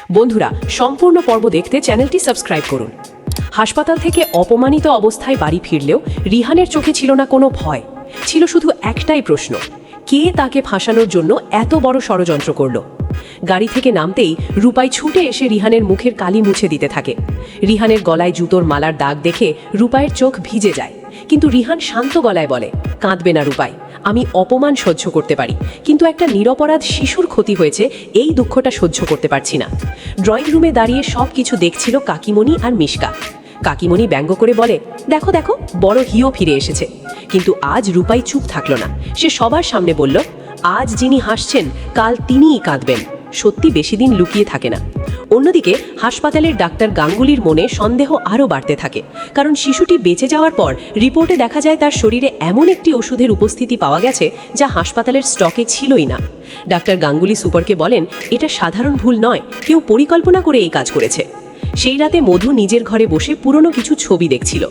বন্ধুরা, সম্পূর্ণ পর্ব দেখতে চ্যানেলটি সাবস্ক্রাইব করুন। হাসপাতাল থেকে অপমানিত অবস্থায় বাড়ি ফিরলেও রিহানের চোখে ছিল না কোনো ভয়, ছিল শুধু একটাই প্রশ্ন: কে তাকে ফাঁসানোর জন্য এত বড় ষড়যন্ত্র করলো? গাড়ি থেকে নামতেই রূপাই ছুটে এসে রিহানের মুখের কালি মুছে দিতে থাকে। রিহানের গলায় জুতোর মালার দাগ দেখে রূপাইয়ের চোখ ভিজে যায়, কিন্তু রিহান শান্ত গলায় বলে, কাঁদবে না রূপাই, আমি অপমান সহ্য করতে পারি, কিন্তু একটা নিরপরাধ শিশুর ক্ষতি হয়েছে, এই দুঃখটা সহ্য করতে পারছি না। ড্রয়িং রুমে দাঁড়িয়ে সব কিছু দেখছিল কাকিমণি আর মিশকা। কাকিমণি ব্যঙ্গ করে বলে, দেখো দেখো, বড় হিও ফিরে এসেছে। কিন্তু আজ রূপাই চুপ থাকলো না। সে সবার সামনে বলল, আজ যিনি হাসছেন কাল তিনিই কাঁদবেন। সত্যি বেশি দিন লুকিয়ে থাকে না। অন্যদিকে হাসপাতালের ডাক্তার গাঙ্গুলির মনে সন্দেহ আরও বাড়তে থাকে, কারণ শিশুটি বেঁচে যাওয়ার পর রিপোর্টে দেখা যায় তার শরীরে এমন একটি ওষুধের উপস্থিতি পাওয়া গেছে যা হাসপাতালের স্টকে ছিলই না। ডাক্তার গাঙ্গুলি সুপারকে বলেন, এটা সাধারণ ভুল নয়, কেউ পরিকল্পনা করে এই কাজ করেছে। সেই রাতে মধু নিজের ঘরে বসে পুরনো কিছু ছবি দেখছিল।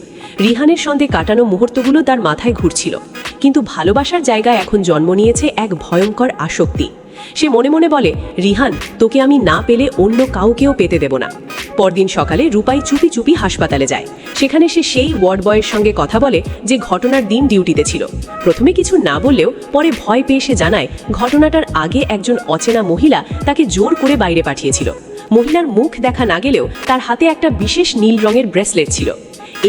রিহানের সঙ্গে কাটানো মুহূর্তগুলো তার মাথায় ঘুরছিল, কিন্তু ভালোবাসার জায়গায় এখন জন্ম নিয়েছে এক ভয়ঙ্কর আসক্তি। সে মনে মনে বলে, রিহান, তোকে আমি না পেলে অন্য কাউকেও পেতে দেব না। পরদিন সকালে রূপাই চুপি চুপি হাসপাতালে যায়। সেখানে সে সেই ওয়ার্ড বয়ের সঙ্গে কথা বলে যে ঘটনার দিন ডিউটিতে ছিল। প্রথমে কিছু না বললেও পরে ভয় পেয়ে সে জানায়, ঘটনাটার আগে একজন অচেনা মহিলা তাকে জোর করে বাইরে পাঠিয়েছিল। মহিলার মুখ দেখা না গেলেও তার হাতে একটা বিশেষ নীল রঙের ব্রেসলেট ছিল।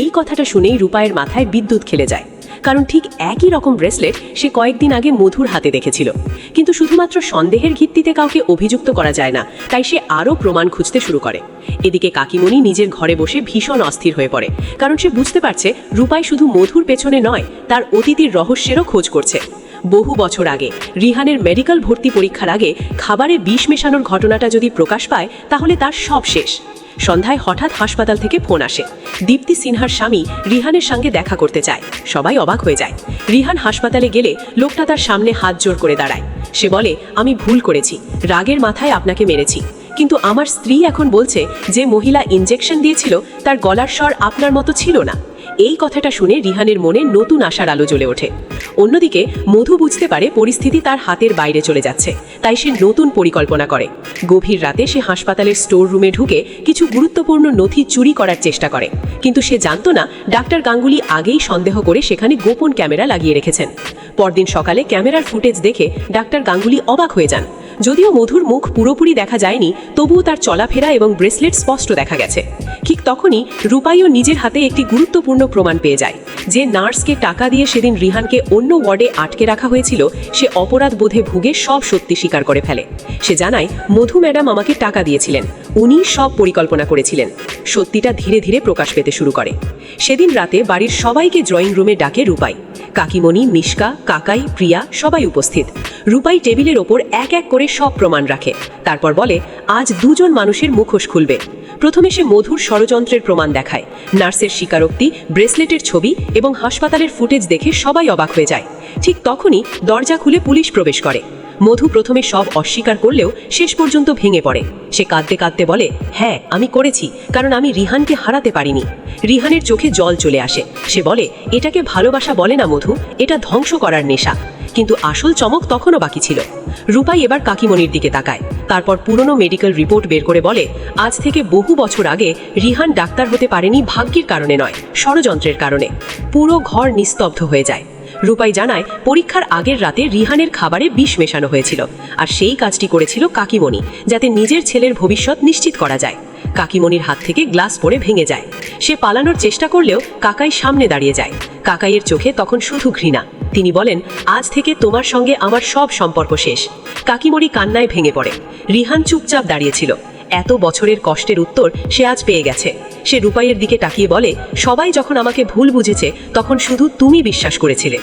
এই কথাটা শুনেই রূপাইয়ের মাথায় বিদ্যুৎ খেলে যায়, কারণ ঠিক একই রকম ব্রেসলেট সে কয়েকদিন আগে মধুর হাতে দেখেছিল। কিন্তু শুধুমাত্র সন্দেহের ভিত্তিতে কাউকে অভিযুক্ত করা যায় না, তাই সে আরও প্রমাণ খুঁজতে শুরু করে। এদিকে কাকিমণি নিজের ঘরে বসে ভীষণ অস্থির হয়ে পড়ে, কারণ সে বুঝতে পারছে রূপাই শুধু মধুর পেছনে নয়, তার অতীতের রহস্যেরও খোঁজ করছে। বহু বছর আগে রিহানের মেডিকেল ভর্তি পরীক্ষার আগে খাবারে বিষ মেশানোর ঘটনাটা যদি প্রকাশ পায়, তাহলে তার সব শেষ। সন্ধ্যায় হঠাৎ হাসপাতাল থেকে ফোন আসে। দীপ্তি সিনহার স্বামী রিহানের সঙ্গে দেখা করতে চায়। সবাই অবাক হয়ে যায়। রিহান হাসপাতালে গেলে লোকটা তার সামনে হাত জোর করে দাঁড়ায়। সে বলে, আমি ভুল করেছি, রাগের মাথায় আপনাকে মেরেছি, কিন্তু আমার স্ত্রী এখন বলছে যে মহিলা ইনজেকশন দিয়েছিল তার গলার স্বর আপনার মতো ছিল না। এই কথাটা শুনে রিহানের মনে নতুন আশার আলো জ্বলে ওঠে। অন্যদিকে মধু বুঝতে পারে পরিস্থিতি তার হাতের বাইরে চলে যাচ্ছে, তাই সে নতুন পরিকল্পনা করে। গভীর রাতে সে হাসপাতালের স্টোর রুমে ঢুকে কিছু গুরুত্বপূর্ণ নথি চুরি করার চেষ্টা করে, কিন্তু সে জানতো না ডাক্তার গাঙ্গুলি আগেই সন্দেহ করে সেখানে গোপন ক্যামেরা লাগিয়ে রেখেছেন। পরদিন সকালে ক্যামেরার ফুটেজ দেখে ডাক্তার গাঙ্গুলি অবাক হয়ে যান। যদিও মধুর মুখ পুরোপুরি দেখা যায়নি, তবুও তার চলাফেরা এবং ব্রেসলেট স্পষ্ট দেখা গেছে। ঠিক তখনই রূপাইও নিজের হাতে একটি গুরুত্বপূর্ণ প্রমাণ পেয়ে যায়। যে নার্সকে টাকা দিয়ে সেদিন রিহানকে অন্য ওয়ার্ডে আটকে রাখা হয়েছিল, সে অপরাধ বোধে ভুগে সব সত্যি স্বীকার করে ফেলে। সে জানায়, মধু ম্যাডাম আমাকে টাকা দিয়েছিলেন, উনি সব পরিকল্পনা করেছিলেন। সত্যিটা ধীরে ধীরে প্রকাশ পেতে শুরু করে। সেদিন রাতে বাড়ির সবাইকে ড্রয়িং রুমে ডাকে রূপাই। কাকিমণি, মিশকা, কাকাই, প্রিয়া সবাই উপস্থিত। রূপাই টেবিলের ওপর এক এক করে সব প্রমাণ রাখে। তারপর বলে, আজ দুজন মানুষের মুখোশ খুলবে। প্রথমে সে মধুর ষড়যন্ত্রের প্রমাণ দেখায়। নার্সের স্বীকারোক্তি, ব্রেসলেটের ছবি এবং হাসপাতালের ফুটেজ দেখে সবাই অবাক হয়ে যায়। ঠিক তখনই দরজা খুলে পুলিশ প্রবেশ করে। মধু প্রথমে সব অস্বীকার করলেও শেষ পর্যন্ত ভেঙে পড়ে। সে কাঁদতে কাঁদতে বলে, হ্যাঁ আমি করেছি, কারণ আমি রিহানকে হারাতে পারিনি। রিহানের চোখে জল চলে আসে। সে বলে, এটাকে ভালোবাসা বলে না মধু, এটা ধ্বংস করার নেশা। কিন্তু আসল চমক তখনও বাকি ছিল। রূপাই এবার কাকিমণির দিকে তাকায়। তারপর পুরনো মেডিকেল রিপোর্ট বের করে বলে, আজ থেকে বহু বছর আগে রিহান ডাক্তার হতে পারেনি ভাগ্যের কারণে নয়, ষড়যন্ত্রের কারণে। পুরো ঘর নিস্তব্ধ হয়ে যায়। রূপাই জানায়, পরীক্ষার আগের রাতে রিহানের খাবারে বিষ মেশানো হয়েছিল, আর সেই কাজটি করেছিল কাকিমণি, যাতে নিজের ছেলের ভবিষ্যৎ নিশ্চিত করা যায়। কাকিমণির হাত থেকে গ্লাস পড়ে ভেঙে যায়। সে পালানোর চেষ্টা করলেও কাকাই সামনে দাঁড়িয়ে যায়। কাকাইয়ের চোখে তখন শুধু ঘৃণা। তিনি বলেন, আজ থেকে তোমার সঙ্গে আমার সব সম্পর্ক শেষ। কাকিমণি কান্নায় ভেঙে পড়ে। রিহান চুপচাপ দাঁড়িয়েছিল। এত বছরের কষ্টের উত্তর সে আজ পেয়ে গেছে। সে রূপাইয়ের দিকে তাকিয়ে বলে, সবাই যখন আমাকে ভুল বুঝেছে, তখন শুধু তুমি বিশ্বাস করেছিলে।